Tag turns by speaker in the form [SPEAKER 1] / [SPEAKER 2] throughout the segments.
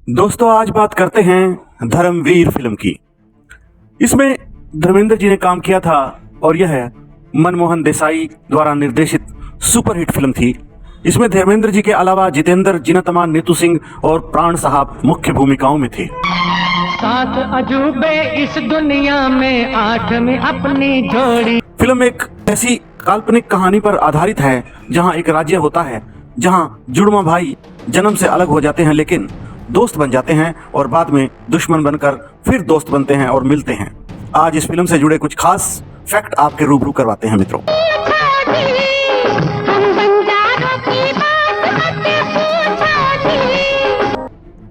[SPEAKER 1] दोस्तों आज बात करते हैं धर्मवीर फिल्म की। इसमें धर्मेंद्र जी ने काम किया था और यह मनमोहन देसाई द्वारा निर्देशित सुपरहिट फिल्म थी। इसमें धर्मेंद्र जी के अलावा जितेंद्र, जिनतमान, नीतू सिंह और प्राण साहब मुख्य भूमिकाओं में थे।
[SPEAKER 2] सात अजूबे इस दुनिया में, आठ में अपनी जोड़ी।
[SPEAKER 1] फिल्म एक ऐसी काल्पनिक कहानी पर आधारित है जहां एक राज्य होता है जहां जुड़वा भाई जन्म से अलग हो जाते हैं लेकिन दोस्त बन जाते हैं और बाद में दुश्मन बनकर फिर दोस्त बनते हैं और मिलते हैं। आज इस फिल्म से जुड़े कुछ खास फैक्ट आपके रूबरू करवाते हैं मित्रों।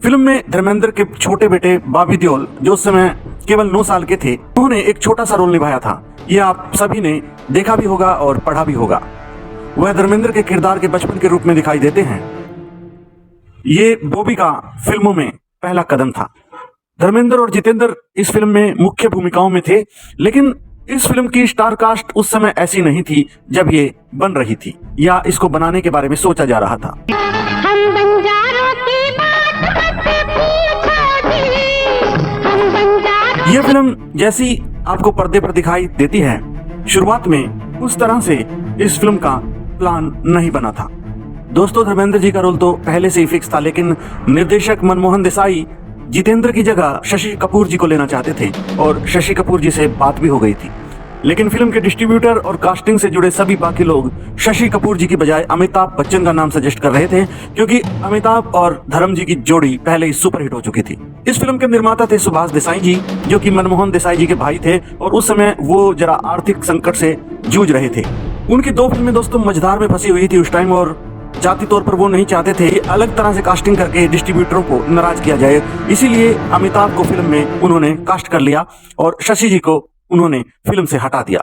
[SPEAKER 1] फिल्म में धर्मेंद्र के छोटे बेटे बॉबी देओल, जो उस समय केवल 9 साल के थे, उन्होंने एक छोटा सा रोल निभाया था। यह आप सभी ने देखा भी होगा और पढ़ा भी होगा। वह धर्मेंद्र के किरदार के बचपन के रूप में दिखाई देते हैं। ये बॉबी का फिल्मों में पहला कदम था। धर्मेंद्र और जितेंद्र इस फिल्म में मुख्य भूमिकाओं में थे, लेकिन इस फिल्म की स्टार कास्ट उस समय ऐसी नहीं थी जब ये बन रही थी या इसको बनाने के बारे में सोचा जा रहा था। यह फिल्म जैसी आपको पर्दे पर दिखाई देती है, शुरुआत में उस तरह से इस फिल्म का प्लान नहीं बना था। दोस्तों धर्मेंद्र जी का रोल तो पहले से ही फिक्स था, लेकिन निर्देशक मनमोहन देसाई जितेंद्र की जगह शशि कपूर जी को लेना चाहते थे और शशि कपूर जी से बात भी हो गई थी। लेकिन फिल्म के डिस्ट्रीब्यूटर और कास्टिंग से जुड़े सभी बाकी लोग शशि कपूर जी की बजाय अमिताभ बच्चन का नाम सजेस्ट कर रहे थे, क्योंकि अमिताभ और धर्म जी की जोड़ी पहले ही सुपरहिट हो चुकी थी। इस फिल्म के निर्माता थे सुभाष देसाई जी, जो कि मनमोहन देसाई जी के भाई थे और उस समय वो जरा आर्थिक संकट से जूझ रहे थे। उनकी 2 फिल्में दोस्तों मझधार में फंसी हुई थी उस टाइम, और जाती तौर पर वो नहीं चाहते थे कि अलग तरह से कास्टिंग करके डिस्ट्रीब्यूटरों को नाराज किया जाए। इसीलिए अमिताभ को फिल्म में उन्होंने कास्ट कर लिया और शशि जी को उन्होंने फिल्म से हटा दिया।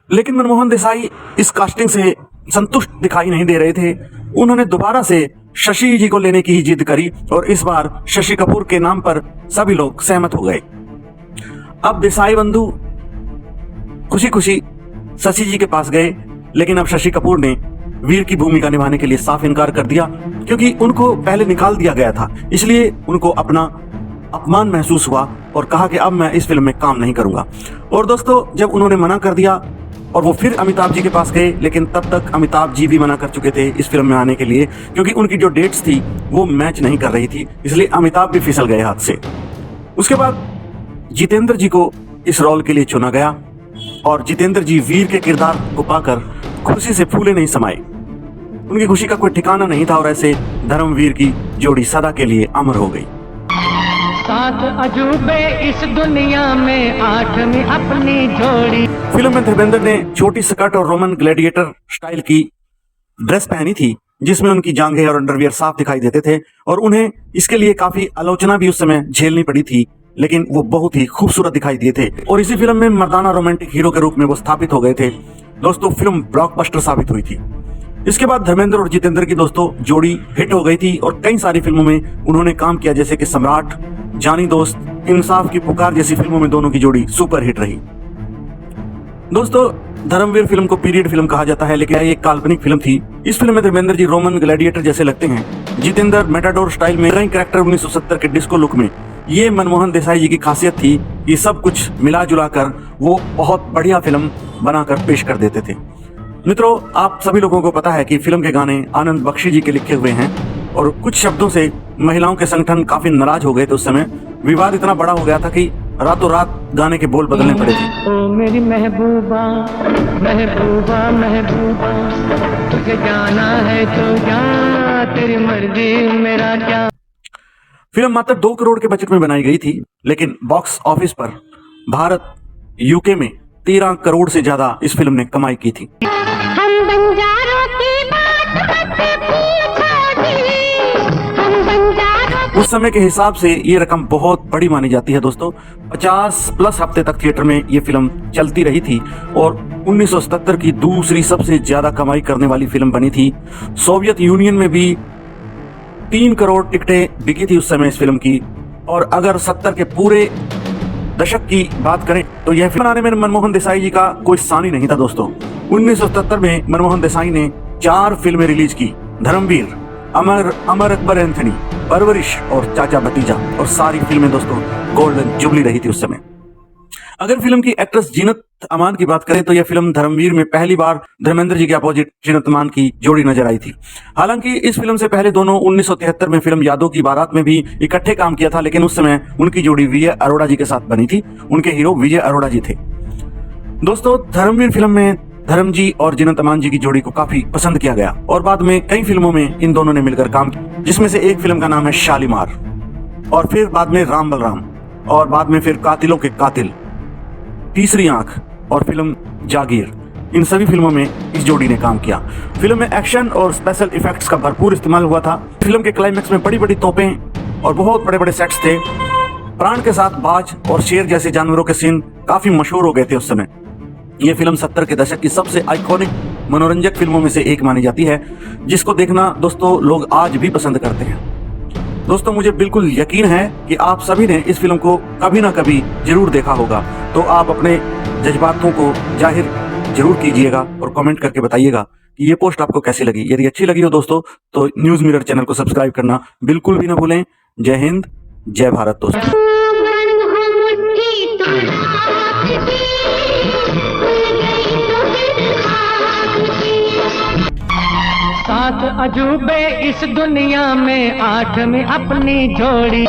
[SPEAKER 1] लेकिन मनमोहन देसाई इस कास्टिंग से संतुष्ट दिखाई नहीं दे रहे थे। उन्होंने दोबारा से शशि जी को लेने की ही जिद करी और इस बार शशि कपूर के नाम पर सभी लोग सहमत हो गए। अब देसाई बंधु खुशी खुशी शशि जी के पास गए, लेकिन अब शशि कपूर ने वीर की भूमिका निभाने के लिए साफ इनकार कर दिया, क्योंकि उनको पहले निकाल दिया गया था। इसलिए उनको अपना अपमान महसूस हुआ और कहा कि अब मैं इस फिल्म में काम नहीं करूंगा। और दोस्तों जब उन्होंने मना कर दिया और वो फिर अमिताभ जी के पास गए, लेकिन तब तक अमिताभ जी भी मना कर चुके थे इस फिल्म में आने के लिए, क्योंकि उनकी जो डेट्स थी वो मैच नहीं कर रही थी। इसलिए अमिताभ भी फिसल गए हाथ से। उसके बाद जितेंद्र जी को इस रोल के लिए चुना गया और जितेंद्र जी वीर के किरदार को पाकर खुशी से फूले नहीं समाए। उनकी खुशी का कोई ठिकाना नहीं था और ऐसे धर्मवीर की जोड़ी सदा के लिए अमर हो गई।
[SPEAKER 2] सात अजूबे इस दुनिया में, आठ में अपनी जोड़ी।
[SPEAKER 1] फिल्म में धर्मेंद्र ने छोटी स्कर्ट और रोमन ग्लैडिएटर स्टाइल की ड्रेस पहनी थी, जिसमें उनकी जांघें और अंडरवियर साफ दिखाई देते थे और उन्हें इसके लिए काफी आलोचना भी उस समय झेलनी पड़ी थी, लेकिन वो बहुत ही खूबसूरत दिखाई दिए थे और इसी फिल्म में मर्दाना रोमांटिक हीरो के रूप में वो स्थापित हो गए थे। दोस्तों फिल्म ब्लॉकबस्टर साबित हुई थी। इसके बाद धर्मेंद्र और जितेंद्र की दोस्तों जोड़ी हिट हो गई थी और कई सारी फिल्मों में उन्होंने काम किया, जैसे कि सम्राट, जानी दोस्त, इंसाफ की पुकार जैसी फिल्मों में दोनों की जोड़ी सुपर हिट रही। दोस्तों धर्मवीर फिल्म को पीरियड फिल्म कहा जाता है, लेकिन यह एक काल्पनिक फिल्म थी। इस फिल्म में धर्मेंद्र जी रोमन ग्लैडिएटर जैसे लगते हैं, जितेंद्र मेटाडोर स्टाइल में, कई कैरेक्टर 1970 के डिस्को लुक में। ये मनमोहन देसाई जी की खासियत थी, ये सब कुछ मिला जुला कर वो बहुत बढ़िया फिल्म बनाकर पेश कर देते थे। मित्रों आप सभी लोगों को पता है कि फिल्म के गाने आनंद बख्शी जी के लिखे हुए हैं और कुछ शब्दों से महिलाओं के संगठन काफी नाराज हो गए थे। उस समय विवाद इतना बड़ा हो गया था कि रातों रात गाने के बोल बदलने पड़े थे।
[SPEAKER 2] ओ मेरी महबूबा महबूबा महबूबा, तुझे जाना है तो जा, तेरी मर्जी मेरा क्या।
[SPEAKER 1] फिल्म मात्र 2 करोड़ के बजट में बनाई गई थी, लेकिन बॉक्स ऑफिस पर भारत, यूके में 13 करोड़ से ज्यादा इस फिल्म ने कमाई की थी। उस समय के हिसाब से ये रकम बहुत बड़ी मानी जाती है दोस्तों। 50+ हफ्ते तक थिएटर में ये फिल्म चलती रही थी और 1977 की दूसरी सबसे ज्यादा कमाई करने वाली फिल्म बनी थी। सोवियत यूनियन में भी 3 करोड़ टिकटें बिकी थी उस समय इस फिल्म की। और अगर 70 के पूरे दशक की बात करें तो यह फिल्म बनाने में मनमोहन देसाई जी का कोई सानी नहीं था दोस्तों। 1977 में मनमोहन देसाई ने 4 फिल्में रिलीज की। धर्मवीर, अमर अकबर एंथनी, परवरिश और चाचा भतीजा और सारी फिल्में दोस्तों गोल्डन जुबली रही थी उस समय। अगर फिल्म की एक्ट्रेस जीनत अमान की बात करें तो यह फिल्म धर्मवीर में पहली बार धर्मेंद्र जी के अपोजिट जीनत अमान की जोड़ी नजर आई थी। हालांकि इस फिल्म से पहले दोनों 1973 में फिल्म यादों की बारात में भी इकट्ठे काम किया था, लेकिन उस समय उनकी जोड़ी विजय अरोड़ा जी के साथ बनी थी। उनके हीरो विजय अरोड़ा जी थे। दोस्तों धर्मवीर फिल्म में धर्म जी और जीनत अमान जी की जोड़ी को काफी पसंद किया गया और बाद में कई फिल्मों में इन दोनों ने मिलकर काम किया, जिसमें से एक फिल्म का नाम है शालीमार, और फिर बाद में राम बलराम, और बाद में फिर कातिलों के कातिल, तीसरी आंख और फिल्म जागीर। इन सभी फिल्मों में इस जोड़ी ने काम किया। फिल्म में एक्शन और स्पेशल इफेक्ट्स का भरपूर इस्तेमाल हुआ था। फिल्म के क्लाइमेक्स में बड़ी बड़ी तोपें और बहुत बड़े बड़े सेट्स थे। प्राण के साथ बाज और शेर जैसे जानवरों के सीन काफी मशहूर हो गए थे उस समय। यह फिल्म 70 के दशक की सबसे आइकॉनिक मनोरंजक फिल्मों में से एक मानी जाती है, जिसको देखना दोस्तों लोग आज भी पसंद करते हैं। दोस्तों मुझे बिल्कुल यकीन है कि आप सभी ने इस फिल्म को कभी ना कभी जरूर देखा होगा, तो आप अपने जज्बातों को जाहिर जरूर कीजिएगा और कमेंट करके बताइएगा कि ये पोस्ट आपको कैसी लगी। यदि अच्छी लगी हो दोस्तों तो न्यूज़ मिरर चैनल को सब्सक्राइब करना बिल्कुल भी ना भूलें। जय हिंद, जय भारत दोस्तों।
[SPEAKER 2] सात अजूबे इस दुनिया में, आठ में अपनी जोड़ी।